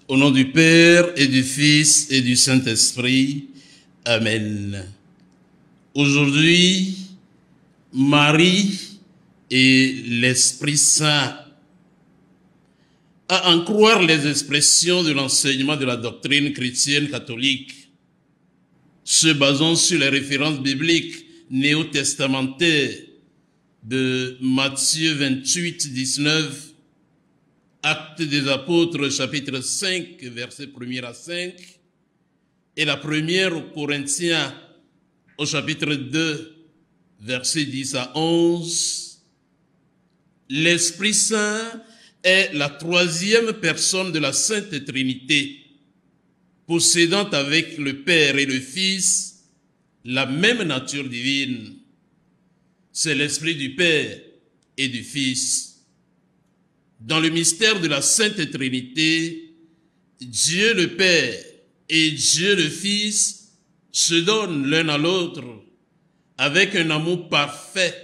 Au nom du Père et du Fils et du Saint-Esprit. Amen. Aujourd'hui, Marie et l'Esprit Saint. À en croire les expressions de l'enseignement de la doctrine chrétienne catholique, se basant sur les références bibliques néo-testamentaires de Matthieu 28, 19, Actes des Apôtres, chapitre 5, versets 1 à 5, et la première aux Corinthiens, au chapitre 2, versets 10 à 11, l'Esprit Saint est la troisième personne de la Sainte Trinité, possédant avec le Père et le Fils la même nature divine. C'est l'Esprit du Père et du Fils. Dans le mystère de la Sainte Trinité, Dieu le Père et Dieu le Fils se donnent l'un à l'autre avec un amour parfait.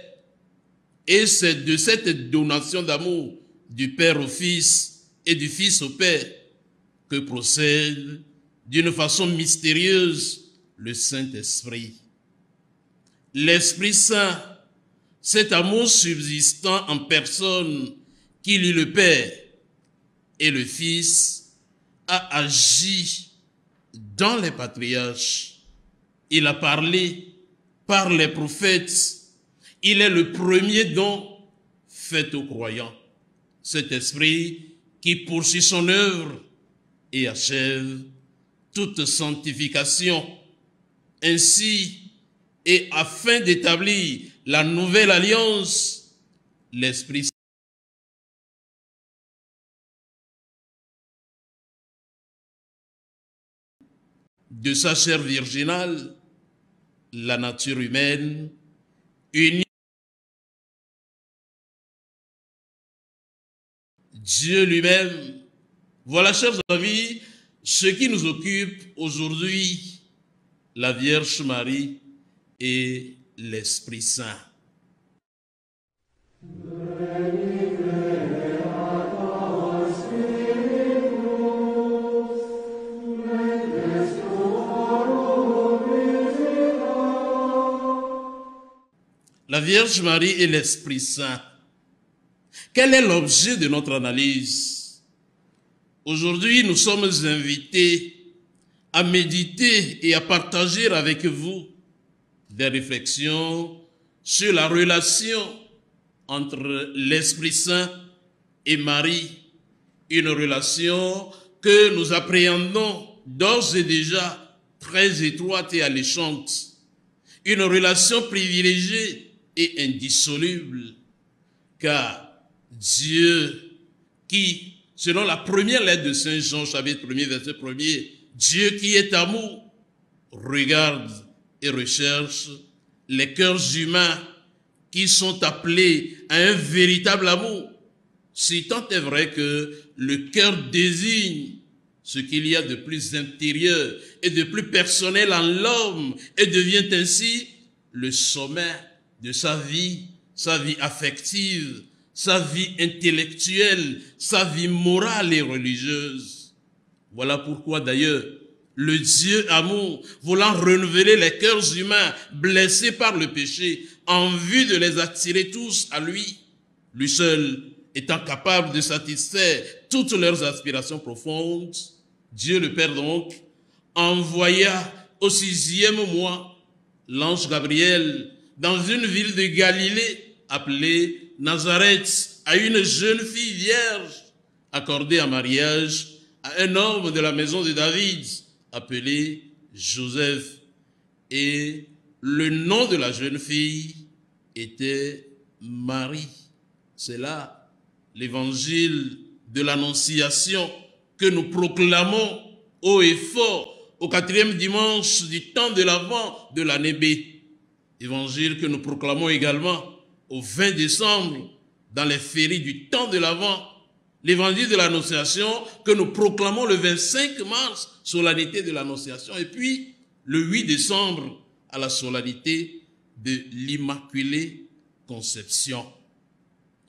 Et c'est de cette donation d'amour du Père au Fils et du Fils au Père que procède d'une façon mystérieuse le Saint-Esprit. L'Esprit Saint, cet amour subsistant en personne qui lie le Père et le Fils, a agi dans les patriarches. Il a parlé par les prophètes. Il est le premier don fait aux croyants. Cet esprit qui poursuit son œuvre et achève toute sanctification. Ainsi, et afin d'établir la nouvelle alliance, l'Esprit de sa chair virginale, la nature humaine, unie Dieu lui-même. Voilà, chers amis, ce qui nous occupe aujourd'hui, la Vierge Marie et l'Esprit Saint. La Vierge Marie et l'Esprit Saint. Quel est l'objet de notre analyse? Aujourd'hui, nous sommes invités à méditer et à partager avec vous des réflexions sur la relation entre l'Esprit Saint et Marie, une relation que nous appréhendons d'ores et déjà très étroite et alléchante, une relation privilégiée et indissoluble, car Dieu qui, selon la première lettre de Saint Jean, chapitre 1er, verset 1er, Dieu qui est amour, regarde et recherche les cœurs humains qui sont appelés à un véritable amour. Si tant est vrai que le cœur désigne ce qu'il y a de plus intérieur et de plus personnel en l'homme et devient ainsi le sommet de sa vie affective, sa vie intellectuelle, sa vie morale et religieuse. Voilà pourquoi d'ailleurs, le Dieu amour, voulant renouveler les cœurs humains blessés par le péché, en vue de les attirer tous à lui, lui seul étant capable de satisfaire toutes leurs aspirations profondes, Dieu le Père donc envoya au 6e mois l'ange Gabriel dans une ville de Galilée appelée Nazareth à une jeune fille vierge accordée en mariage à un homme de la maison de David appelé Joseph. Et le nom de la jeune fille était Marie. C'est là l'évangile de l'Annonciation que nous proclamons haut et fort au 4e dimanche du temps de l'Avent de l'année B. Évangile que nous proclamons également au 20 décembre dans les fériés du temps de l'Avent. L'évangile de l'Annonciation que nous proclamons le 25 mars, solennité de l'Annonciation, et puis le 8 décembre à la solennité de l'Immaculée Conception.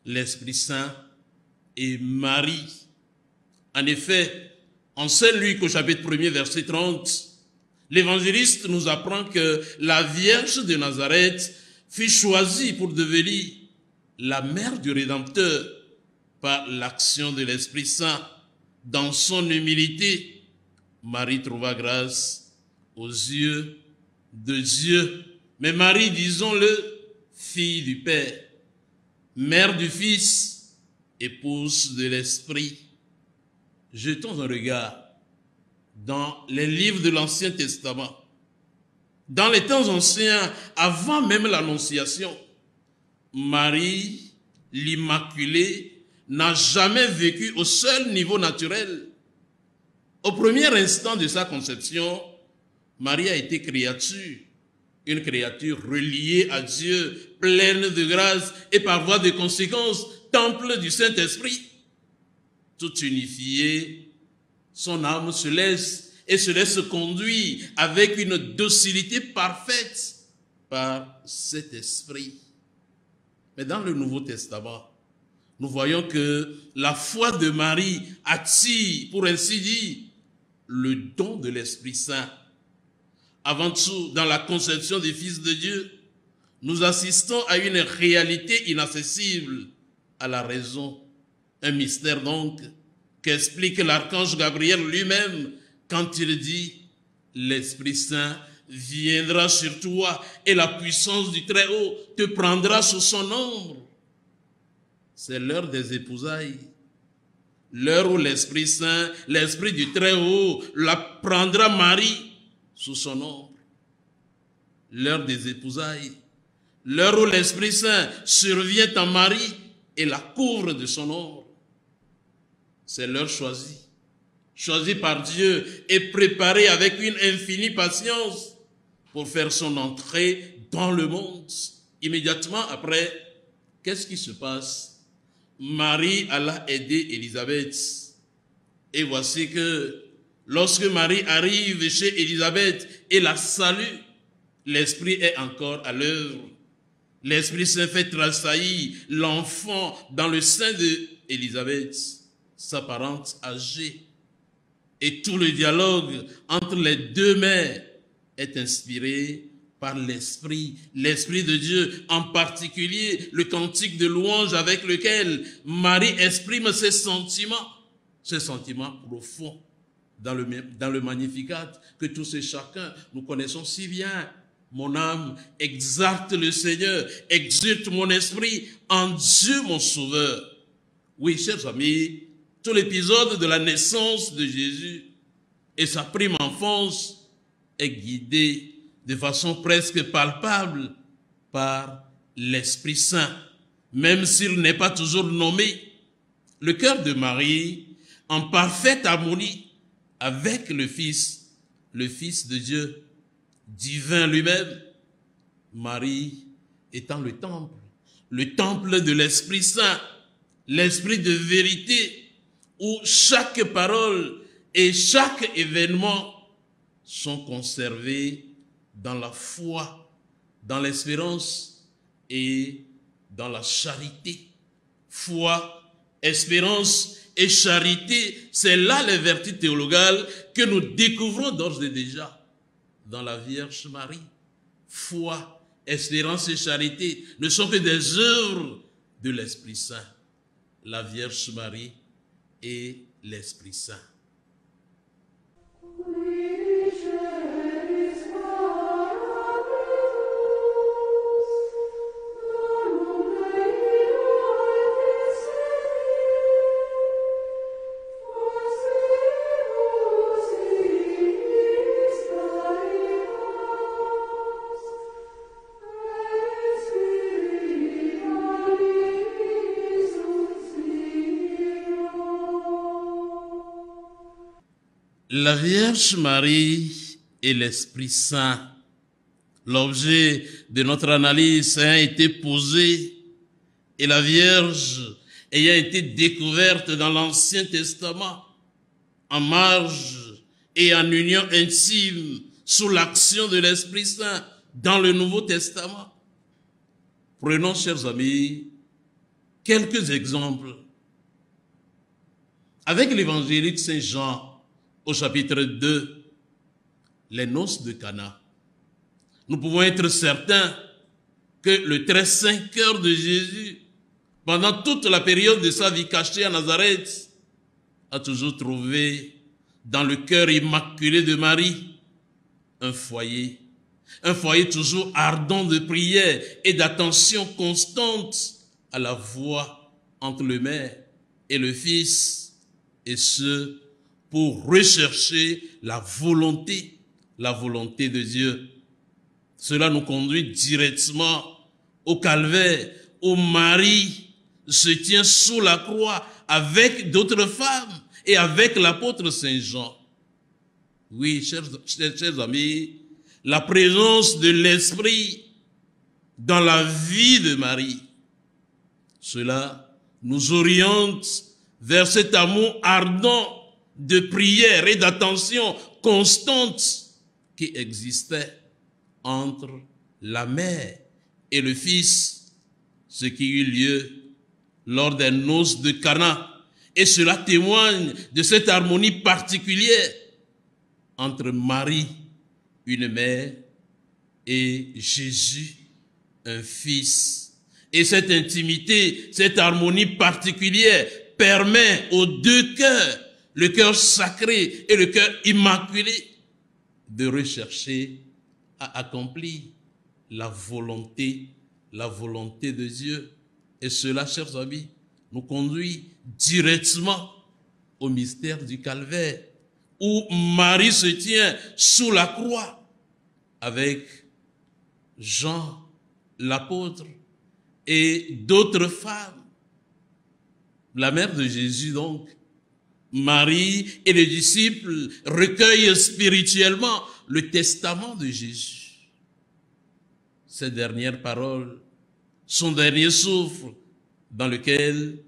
L'Esprit Saint et Marie. En effet, En Saint-Luc, au chapitre 1er, verset 30, l'évangéliste nous apprend que la Vierge de Nazareth fut choisie pour devenir la mère du Rédempteur par l'action de l'Esprit Saint. Dans son humilité, Marie trouva grâce aux yeux de Dieu. Mais Marie, disons-le, fille du Père, mère du Fils, épouse de l'Esprit. Jetons un regard dans les livres de l'Ancien Testament. Dans les temps anciens, avant même l'Annonciation, Marie, l'Immaculée, n'a jamais vécu au seul niveau naturel. Au premier instant de sa conception, Marie a été créature, une créature reliée à Dieu, pleine de grâce et par voie de conséquence, temple du Saint-Esprit. Tout unifié, son âme se laisse conduire avec une docilité parfaite par cet esprit. Mais dans le Nouveau Testament, nous voyons que la foi de Marie attire, pour ainsi dire, le don de l'Esprit Saint. Avant tout, dans la conception des fils de Dieu, nous assistons à une réalité inaccessible à la raison. Un mystère donc qu'explique l'archange Gabriel lui-même quand il dit « L'Esprit Saint viendra sur toi et la puissance du Très-Haut te prendra sous son ombre. » C'est l'heure des épousailles, l'heure où l'Esprit Saint, l'Esprit du Très-Haut, la prendra Marie sous son ombre. L'heure des épousailles, l'heure où l'Esprit Saint survient en Marie et la couvre de son ombre. C'est l'heure choisie, choisie par Dieu et préparée avec une infinie patience pour faire son entrée dans le monde. Immédiatement après, qu'est-ce qui se passe? Marie alla aider Élisabeth. Et voici que lorsque Marie arrive chez Élisabeth et la salue, l'Esprit est encore à l'œuvre. L'Esprit Saint fait tressaillir l'enfant dans le sein d'Élisabeth, sa parente âgée. Et tout le dialogue entre les deux mères est inspiré par l'Esprit de Dieu, en particulier le cantique de louange avec lequel Marie exprime ses sentiments profonds dans le Magnificat que tous et chacun nous connaissons si bien. Mon âme exalte le Seigneur, exulte mon esprit en Dieu mon Sauveur. Oui, chers amis, tout l'épisode de la naissance de Jésus et sa prime enfance est guidé de façon presque palpable par l'Esprit Saint, même s'il n'est pas toujours nommé. Le cœur de Marie, en parfaite harmonie avec le Fils de Dieu, divin lui-même, Marie étant le temple de l'Esprit Saint, l'Esprit de vérité, où chaque parole et chaque événement sont conservés dans la foi, dans l'espérance et dans la charité. Foi, espérance et charité, c'est là les vertus théologales que nous découvrons d'ores et déjà dans la Vierge Marie. Foi, espérance et charité ne sont que des œuvres de l'Esprit Saint. La Vierge Marie et l'Esprit Saint. La Vierge Marie et l'Esprit Saint, l'objet de notre analyse a été posé et la Vierge ayant été découverte dans l'Ancien Testament en marge et en union intime sous l'action de l'Esprit Saint dans le Nouveau Testament. Prenons, chers amis, quelques exemples. Avec l'évangélique Saint Jean, au chapitre 2, les noces de Cana. Nous pouvons être certains que le très saint cœur de Jésus, pendant toute la période de sa vie cachée à Nazareth, a toujours trouvé dans le cœur immaculé de Marie un foyer toujours ardent de prière et d'attention constante à la voix entre le Père et le Fils, et ce, pour rechercher la volonté de Dieu. Cela nous conduit directement au calvaire, où Marie se tient sous la croix avec d'autres femmes et avec l'apôtre Saint Jean. Oui, chers amis, la présence de l'Esprit dans la vie de Marie, cela nous oriente vers cet amour ardent de prière et d'attention constante qui existait entre la mère et le Fils, ce qui eut lieu lors des noces de Cana. Et cela témoigne de cette harmonie particulière entre Marie, une mère, et Jésus, un fils. Et cette intimité, cette harmonie particulière permet aux deux cœurs, le cœur sacré et le cœur immaculé, de rechercher à accomplir la volonté de Dieu. Et cela, chers amis, nous conduit directement au mystère du calvaire, où Marie se tient sous la croix avec Jean, l'apôtre, et d'autres femmes. La mère de Jésus, donc, Marie et les disciples recueillent spirituellement le testament de Jésus. Ces dernières paroles, son dernier souffle dans lequel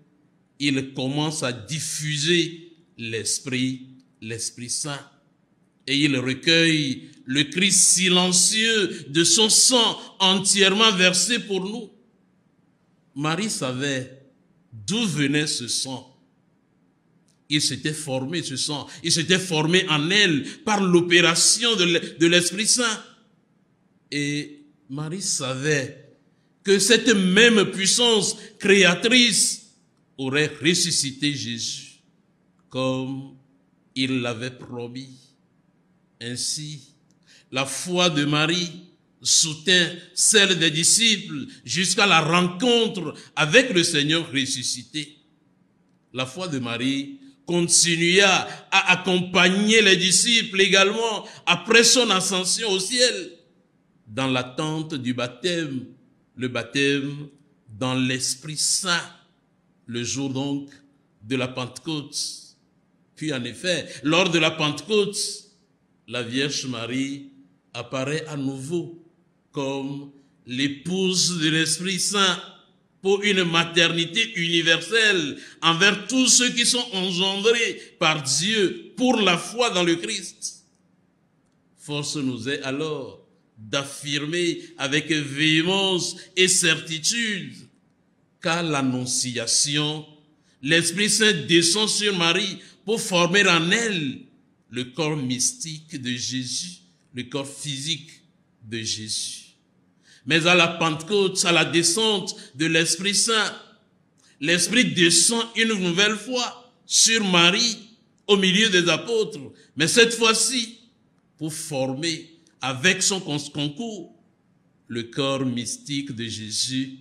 il commence à diffuser l'Esprit Saint. Et il recueille le cri silencieux de son sang entièrement versé pour nous. Marie savait d'où venait ce sang. Il s'était formé, ce sang, il s'était formé en elle par l'opération de l'Esprit Saint. Et Marie savait que cette même puissance créatrice aurait ressuscité Jésus, comme il l'avait promis. Ainsi, la foi de Marie soutint celle des disciples jusqu'à la rencontre avec le Seigneur ressuscité. La foi de Marie continua à accompagner les disciples également après son ascension au ciel, dans l'attente du baptême, le baptême dans l'Esprit Saint, le jour donc de la Pentecôte. Puis en effet, lors de la Pentecôte, la Vierge Marie apparaît à nouveau comme l'épouse de l'Esprit Saint pour une maternité universelle envers tous ceux qui sont engendrés par Dieu pour la foi dans le Christ. Force nous est alors d'affirmer avec véhémence et certitude qu'à l'Annonciation, l'Esprit Saint descend sur Marie pour former en elle le corps mystique de Jésus, le corps physique de Jésus. Mais à la Pentecôte, à la descente de l'Esprit Saint, l'Esprit descend une nouvelle fois sur Marie au milieu des apôtres, mais cette fois-ci pour former avec son concours le corps mystique de Jésus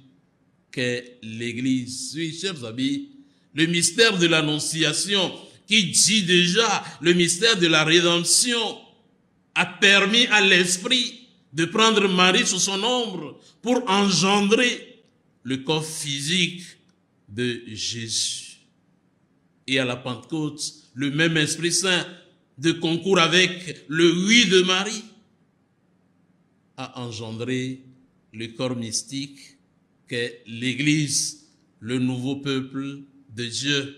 qu'est l'Église. Oui, chers amis, le mystère de l'Annonciation qui dit déjà le mystère de la rédemption a permis à l'Esprit de prendre Marie sous son ombre pour engendrer le corps physique de Jésus. Et à la Pentecôte, le même Esprit Saint de concours avec le oui de Marie a engendré le corps mystique qu'est l'Église, le nouveau peuple de Dieu.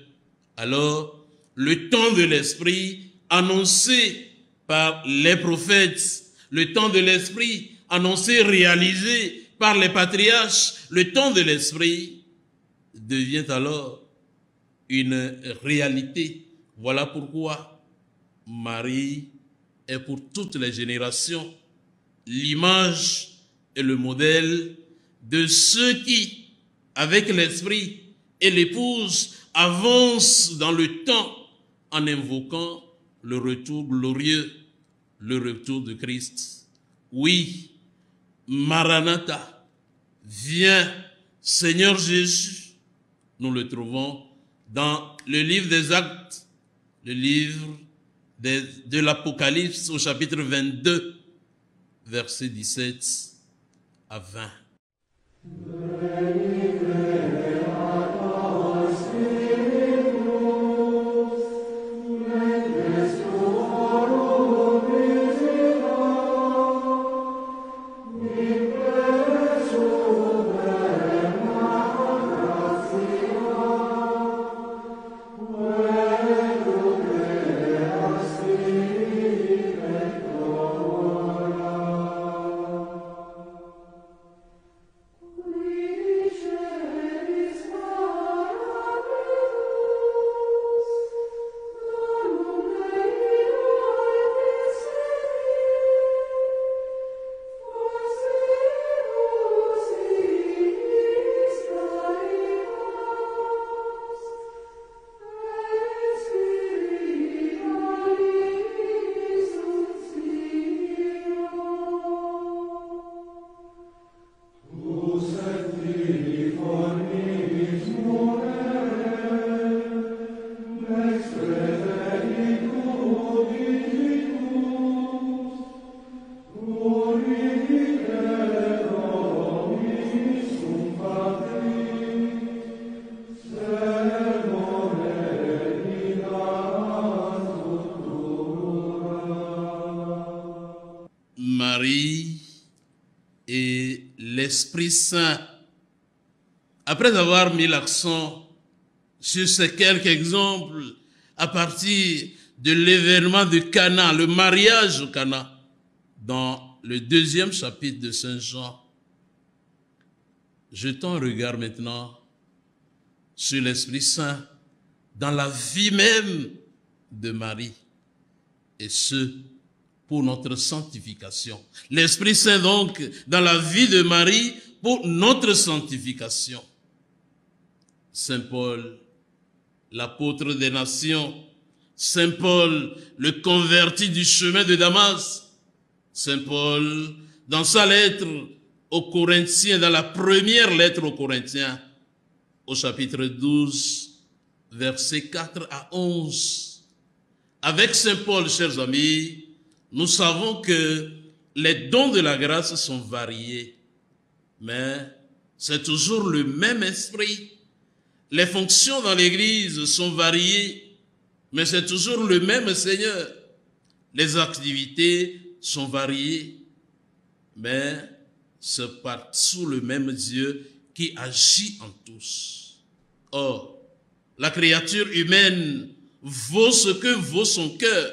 Alors, le temps de l'Esprit annoncé par les prophètes, le temps de l'Esprit annoncé, réalisé par les patriarches, le temps de l'Esprit devient alors une réalité. Voilà pourquoi Marie est pour toutes les générations l'image et le modèle de ceux qui, avec l'Esprit et l'Épouse, avancent dans le temps en invoquant le retour glorieux, le retour de Christ. Oui, Maranatha, viens, Seigneur Jésus. Nous le trouvons dans le livre des Actes, le livre de l'Apocalypse au chapitre 22, versets 17 à 20. Marie et l'Esprit Saint. Après avoir mis l'accent sur ces quelques exemples à partir de l'événement de Cana, le mariage au Cana, dans le 2e chapitre de Saint Jean, jetons un regard maintenant sur l'Esprit Saint dans la vie même de Marie, et ce, pour notre sanctification. L'Esprit Saint donc dans la vie de Marie pour notre sanctification. Saint Paul, l'apôtre des nations, Saint Paul, le converti du chemin de Damas, Saint Paul, dans sa lettre aux Corinthiens, dans la première lettre aux Corinthiens, au chapitre 12, versets 4 à 11. Avec Saint Paul, chers amis, nous savons que les dons de la grâce sont variés, mais c'est toujours le même esprit. Les fonctions dans l'Église sont variées, mais c'est toujours le même Seigneur. Les activités sont variées, mais c'est sous le même Dieu qui agit en tous. Or, la créature humaine vaut ce que vaut son cœur.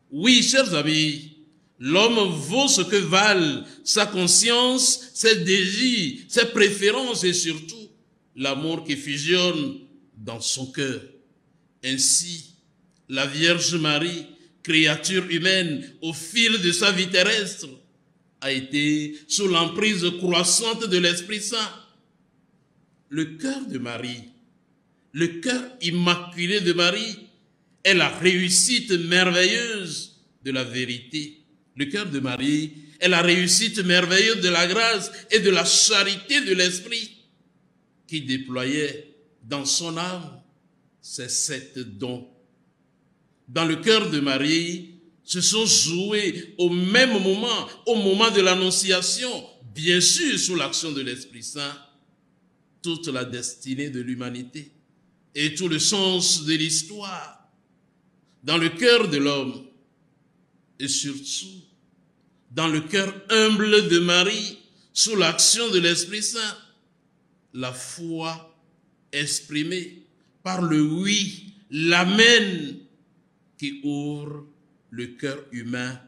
Oui, chers amis, l'homme vaut ce que valent sa conscience, ses désirs, ses préférences et surtout l'amour qui fusionne dans son cœur. Ainsi, la Vierge Marie, créature humaine au fil de sa vie terrestre, a été sous l'emprise croissante de l'Esprit Saint. Le cœur de Marie, le cœur immaculé de Marie, est la réussite merveilleuse de la vérité. Le cœur de Marie est la réussite merveilleuse de la grâce et de la charité de l'Esprit qui déployait dans son âme ces 7 dons. Dans le cœur de Marie, se sont joués au même moment, au moment de l'Annonciation, bien sûr sous l'action de l'Esprit Saint, toute la destinée de l'humanité et tout le sens de l'histoire. Dans le cœur de l'homme et surtout dans le cœur humble de Marie, sous l'action de l'Esprit Saint, la foi exprimée par le oui, l'amen, qui ouvre le cœur humain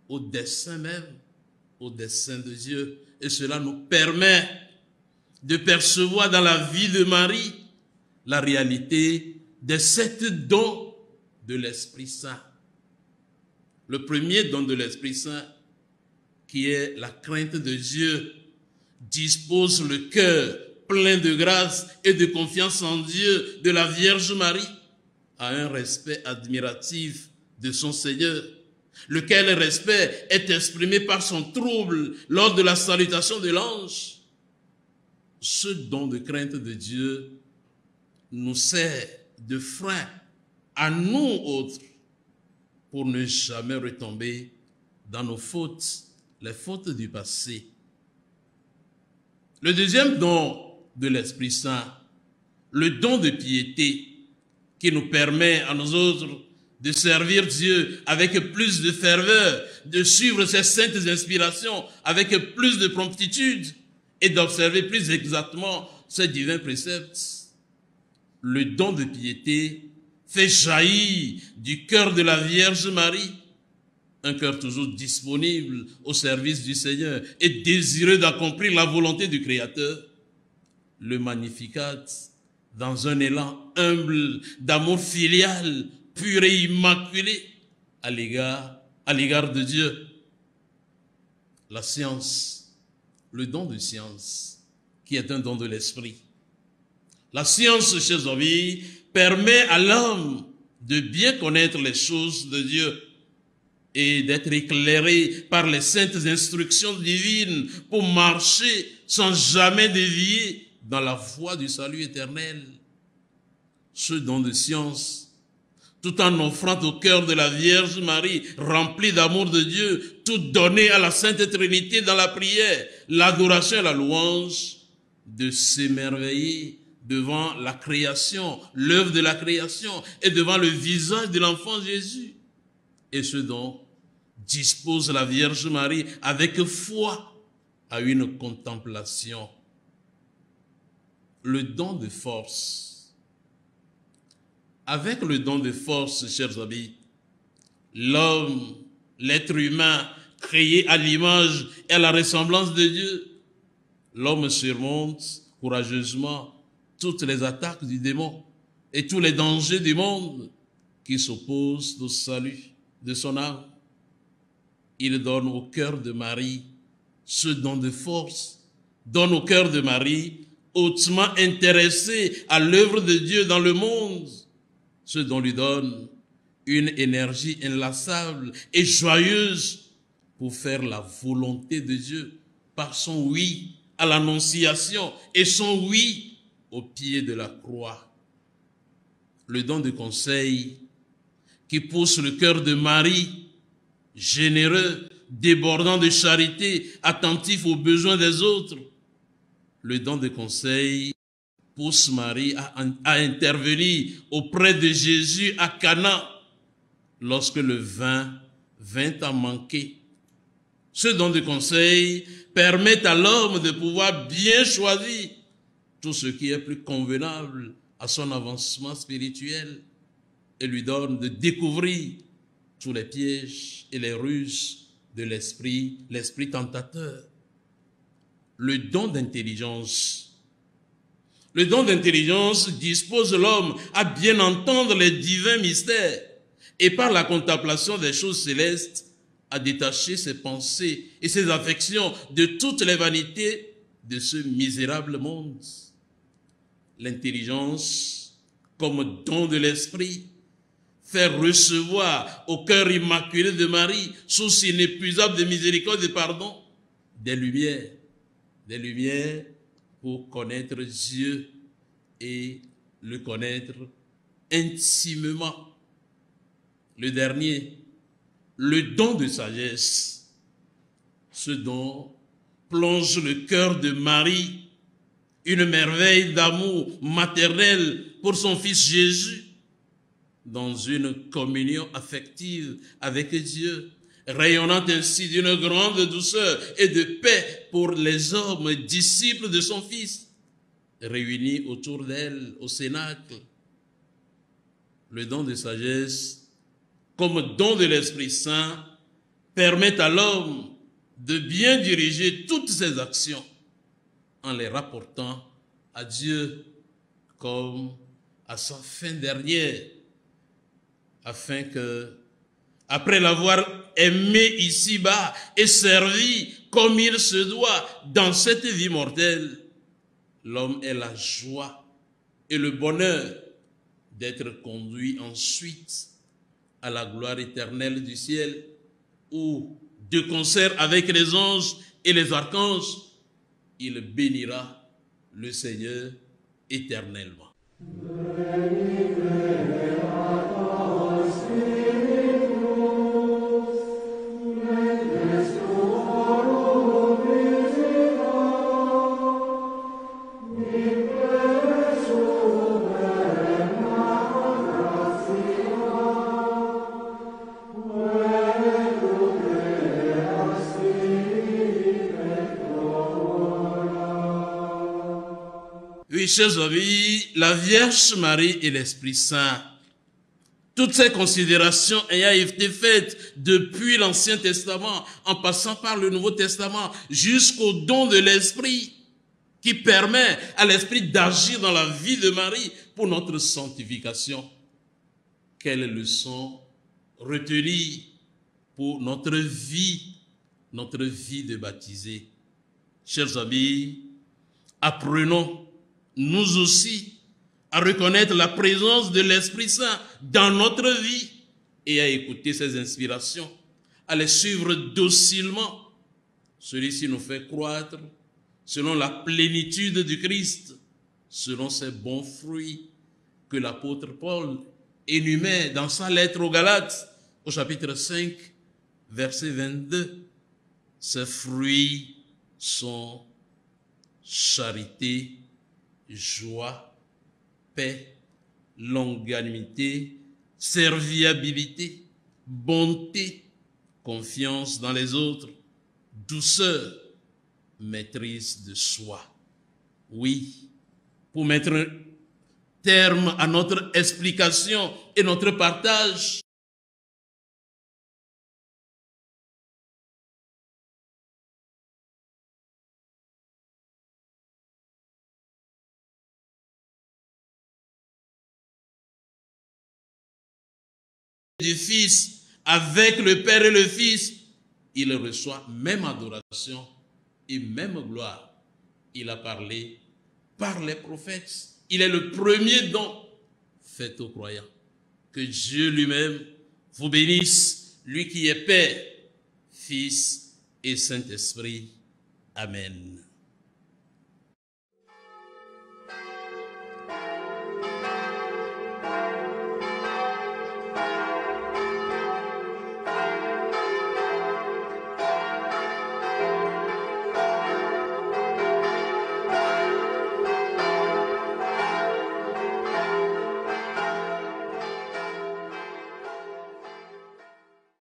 au dessein même, au dessein de Dieu. Et cela nous permet de percevoir dans la vie de Marie la réalité des 7 dons de l'Esprit Saint. Le premier don de l'Esprit Saint, qui est la crainte de Dieu, dispose le cœur plein de grâce et de confiance en Dieu de la Vierge Marie à un respect admiratif de son Seigneur, lequel respect est exprimé par son trouble lors de la salutation de l'ange. Ce don de crainte de Dieu nous sert de frein à nous autres pour ne jamais retomber dans nos fautes, les fautes du passé. Le deuxième don de l'Esprit Saint, le don de piété, qui nous permet à nous autres de servir Dieu avec plus de ferveur, de suivre ses saintes inspirations avec plus de promptitude et d'observer plus exactement ses divins préceptes. Le don de piété fait jaillir du cœur de la Vierge Marie un cœur toujours disponible au service du Seigneur et désireux d'accomplir la volonté du Créateur. Le Magnificat, dans un élan humble d'amour filial, pur et immaculé à l'égard de Dieu. La science, le don de science, qui est un don de l'esprit. La science, chers amis, permet à l'homme de bien connaître les choses de Dieu et d'être éclairé par les saintes instructions divines pour marcher sans jamais dévier dans la voie du salut éternel. Ce don de science, tout en offrant au cœur de la Vierge Marie, rempli d'amour de Dieu, tout donné à la Sainte Trinité dans la prière, l'adoration et la louange, de s'émerveiller devant la création, l'œuvre de la création, et devant le visage de l'enfant Jésus. Et ce don dispose la Vierge Marie avec foi à une contemplation. Le don de force. Avec le don de force, chers amis, l'homme, l'être humain, créé à l'image et à la ressemblance de Dieu, l'homme surmonte courageusement toutes les attaques du démon et tous les dangers du monde qui s'opposent au salut de son âme. Il donne au cœur de Marie ce don de force, donne au cœur de Marie, hautement intéressé à l'œuvre de Dieu dans le monde, ce don lui donne une énergie inlassable et joyeuse pour faire la volonté de Dieu par son oui à l'annonciation et son oui au pied de la croix. Le don de conseil qui pousse le cœur de Marie, généreux, débordant de charité, attentif aux besoins des autres. Le don de conseil pousse Marie à intervenir auprès de Jésus à Cana lorsque le vin vint à manquer. Ce don de conseil permet à l'homme de pouvoir bien choisir tout ce qui est plus convenable à son avancement spirituel et lui donne de découvrir tous les pièges et les ruses de l'esprit tentateur. Le don d'intelligence. Le don d'intelligence dispose l'homme à bien entendre les divins mystères et par la contemplation des choses célestes, à détacher ses pensées et ses affections de toutes les vanités de ce misérable monde. L'intelligence, comme don de l'esprit, fait recevoir au cœur immaculé de Marie, source inépuisable de miséricorde et de pardon, des lumières pour connaître Dieu et le connaître intimement. Le dernier, le don de sagesse. Ce don plonge le cœur de Marie, une merveille d'amour maternel pour son fils Jésus, dans une communion affective avec Dieu, rayonnant ainsi d'une grande douceur et de paix pour les hommes disciples de son Fils, réunis autour d'elle au cénacle. Le don de sagesse, comme don de l'Esprit Saint, permet à l'homme de bien diriger toutes ses actions en les rapportant à Dieu comme à sa fin dernière, afin que Après l'avoir aimé ici-bas et servi comme il se doit dans cette vie mortelle, l'homme a la joie et le bonheur d'être conduit ensuite à la gloire éternelle du ciel, où, de concert avec les anges et les archanges, il bénira le Seigneur éternellement. Oui, chers amis, la Vierge Marie et l'Esprit Saint, toutes ces considérations ayant été faites depuis l'Ancien Testament, en passant par le Nouveau Testament, jusqu'au don de l'Esprit, qui permet à l'Esprit d'agir dans la vie de Marie pour notre sanctification. Quelles leçons retenir pour notre vie de baptisé? Chers amis, apprenons nous aussi à reconnaître la présence de l'Esprit Saint dans notre vie et à écouter ses inspirations, à les suivre docilement. Celui-ci nous fait croître selon la plénitude du Christ, selon ses bons fruits que l'apôtre Paul énumère dans sa lettre aux Galates, au chapitre 5, verset 22. Ces fruits sont charité, joie, paix, longanimité, serviabilité, bonté, confiance dans les autres, douceur, maîtrise de soi. Oui, pour mettre un terme à notre explication et notre partage, du Fils avec le Père et le Fils, il reçoit même adoration et même gloire. Il a parlé par les prophètes. Il est le premier don fait aux croyants. Que Dieu lui-même vous bénisse, lui qui est Père, Fils et Saint-Esprit. Amen.